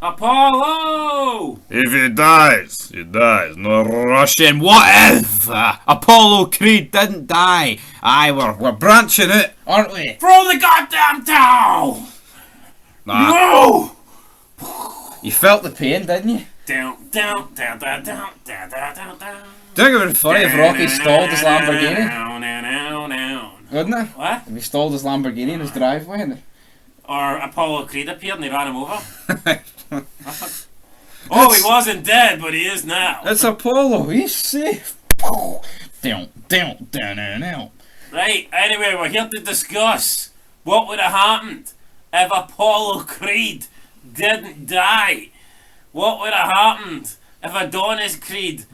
Apollo! If he dies, he dies. No rushing. What if Apollo Creed didn't die? Aye, we're branching it, aren't we? Throw the goddamn towel! Nah. No! You felt the pain, didn't you? Down, down, down, down, down, down, down, down, down. Do you think it would be funny if Rocky stalled his Lamborghini? Down, down, down, down. Wouldn't it? What? If he stalled his Lamborghini in his driveway. Or Apollo Creed appeared and they ran him over. Oh, he wasn't dead, but he is now. It's Apollo. He's safe. Down, down, down, down, down. Right, anyway, we're here to discuss what would have happened if Apollo Creed didn't die. What would have happened if Adonis Creed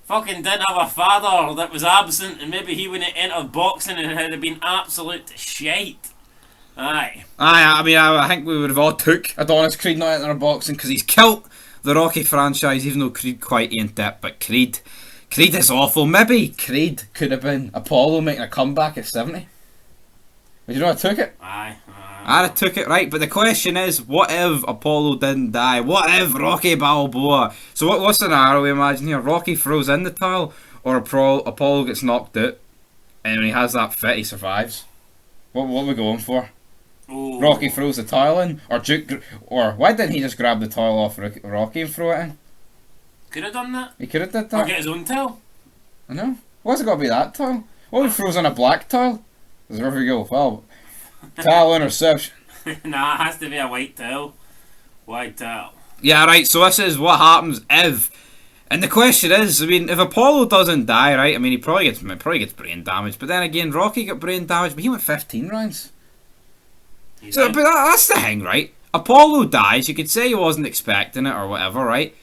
fucking didn't have a father that was absent and maybe he wouldn't have entered boxing and it had been absolute shite. Aye. I mean, I think we would have all took Adonis Creed not entering boxing because he's killed the Rocky franchise, even though Creed quite ain't it. But Creed is awful. Maybe Creed could have been Apollo making a comeback at 70. Would you know I took it? Aye. I'd have took it, right, but the question is, what if Apollo didn't die? What if Rocky Balboa? So what scenario we imagine here? Rocky throws in the towel, or Apollo gets knocked out, and when he has that fit, he survives? What are we going for? Ooh. Rocky throws the towel in, or why didn't he just grab the towel off Rocky and throw it in? Could have done that. He could have did Or that. get his own towel. I know. Why's it got to be that towel? What if he throws in a black towel? Does the referee go, well, towel interception? Nah, it has to be a white towel. White towel. Yeah, right, so this is what happens if... And the question is, I mean, if Apollo doesn't die, right, I mean, he probably gets brain damage, but then again, Rocky got brain damage, but he went 15 rounds. So, but that's the thing, right? Apollo dies, you could say he wasn't expecting it or whatever, right?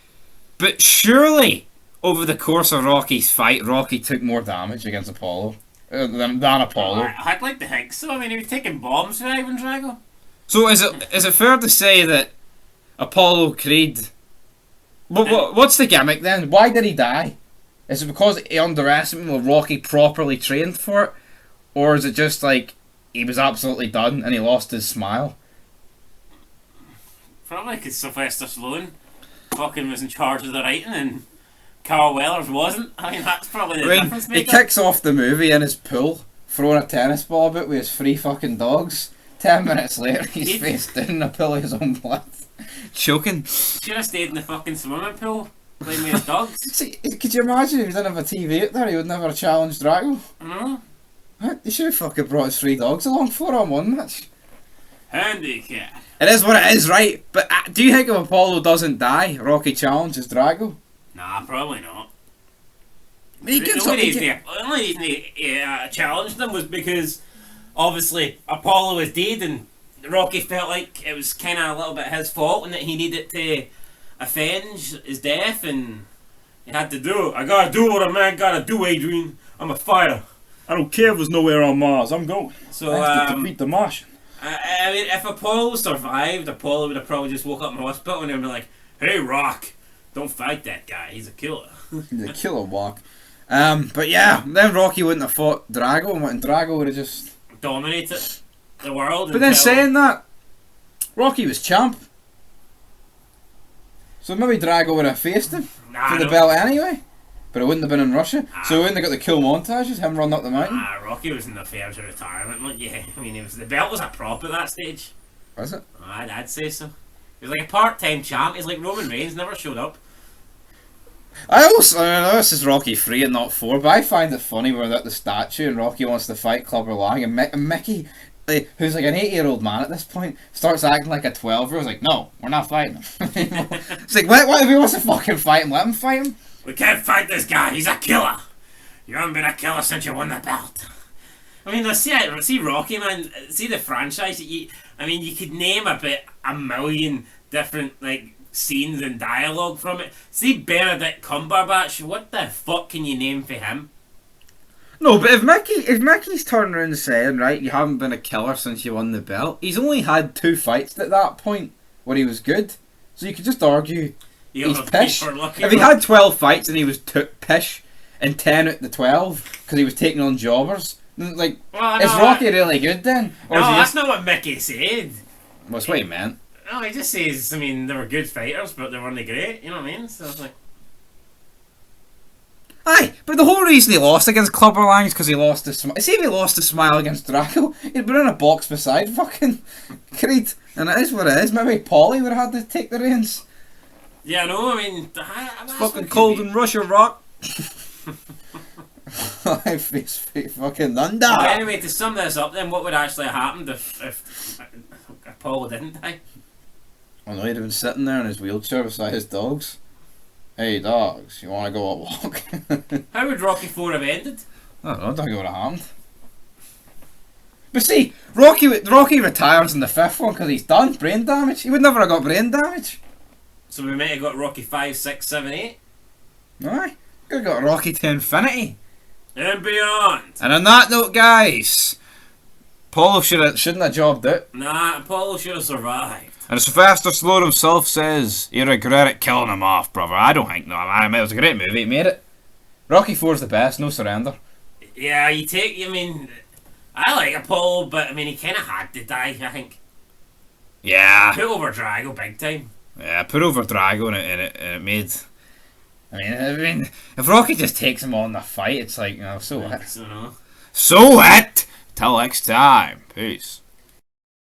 But surely, over the course of Rocky's fight, Rocky took more damage against Apollo than Apollo. I'd like to think so. I mean, he was taking bombs for Ivan Drago. So is it fair to say that Apollo Creed... What's the gimmick then? Why did he die? Is it because he underestimated what Rocky properly trained for it? Or is it just like he was absolutely done and he lost his smile? Probably because Sylvester Stallone fucking was in charge of the writing and Carl Weathers wasn't. I mean, that's probably the difference maker. He kicks off the movie in his pool, throwing a tennis ball about with his 3 fucking dogs. 10 minutes later, he's face down in a pool of his own blood. Choking. Should have stayed in the fucking swimming pool playing with his dogs. See, could you imagine if he didn't have a TV out there, he would never have challenged Draco? I know. He should have fucking brought his 3 dogs along 4-on-1 match. Handicap. It is what it is, right? But do you think if Apollo doesn't die, Rocky challenges Drago? Nah, probably not. The only reason he challenged them was because obviously Apollo was dead and Rocky felt like it was kind of a little bit his fault and that he needed to avenge his death and he had to do it. I gotta do what a man gotta do, Adrian. I'm a fighter. I don't care if there's nowhere on Mars. I'm going. So I have to defeat the Martian. I mean, if Apollo survived, Apollo would have probably just woke up in the hospital and they'd be like, "Hey, Rock, don't fight that guy. He's a killer." The killer walk. But yeah, then Rocky wouldn't have fought Drago, and Drago would have just dominated the world. But then saying that, Rocky was champ. So maybe Drago would have faced him for the belt anyway. But it wouldn't have been in Russia. So we wouldn't have got the cool montages, him running up the mountain. Rocky was in the verge of retirement. Yeah, I mean, the belt was a prop at that stage. Was it? I'd say so. He was like a part-time champ. He's like Roman Reigns, never showed up. I know this is Rocky 3 and not 4, but I find it funny where they're at the statue and Rocky wants to fight Clubber Lang and Mickey, who's like an 8-year-old man at this point, starts acting like a 12-year-old. Like, no, we're not fighting him. It's like, what if he wants to fucking fight him? Let him fight him. We can't fight this guy. He's a killer. You haven't been a killer since you won the belt. I mean, see Rocky, man. See the franchise. You could name about a million different scenes and dialogue from it. See Benedict Cumberbatch. What the fuck can you name for him? No, but if Mickey's turning around and saying, right, you haven't been a killer since you won the belt, he's only had 2 fights at that point where he was good. So you could just argue he's pish. If he had 12 fights and he was pish in 10 out of the 12 because he was taking on jobbers, is Rocky really good then? Or that's not what Mickey said. That's what he meant. Oh, he just says, I mean, they were good fighters, but they weren't great, you know what I mean? So it's like... Aye, but the whole reason he lost against Clubber Lang is because he lost his smile. See if he lost his smile against Draco, he'd been in a box beside fucking Creed. And it is what it is. Maybe Paulie would have had to take the reins. Yeah, no, I mean... It's fucking cold in Russia, Rock. Face fucking thunder. Well, anyway, to sum this up then, what would actually have happened if Apollo didn't die? I know he'd have been sitting there in his wheelchair beside his dogs. Hey dogs, you want to go a walk? How would Rocky 4 have ended? I don't know, I think it would have happened. But see, Rocky retires in the fifth one because he's done brain damage. He would never have got brain damage. So we might have got Rocky 5, 6, 7, 8. Aye, could have got Rocky to infinity. And beyond. And on that note, guys, Apollo shouldn't have jobbed it. Nah, Apollo should have survived. And Sylvester Stallone himself says he regretted killing him off, brother. I don't think no. I mean, it was a great movie. It made it. Rocky 4's the best. No surrender. Yeah, I mean, I like Apollo, but I mean, he kind of had to die, I think. Yeah. Put over Drago big time. Yeah, put over Drago and it made... I mean, if Rocky just takes him on the fight, it's like, so what? So, no. So what? Till next time. Peace.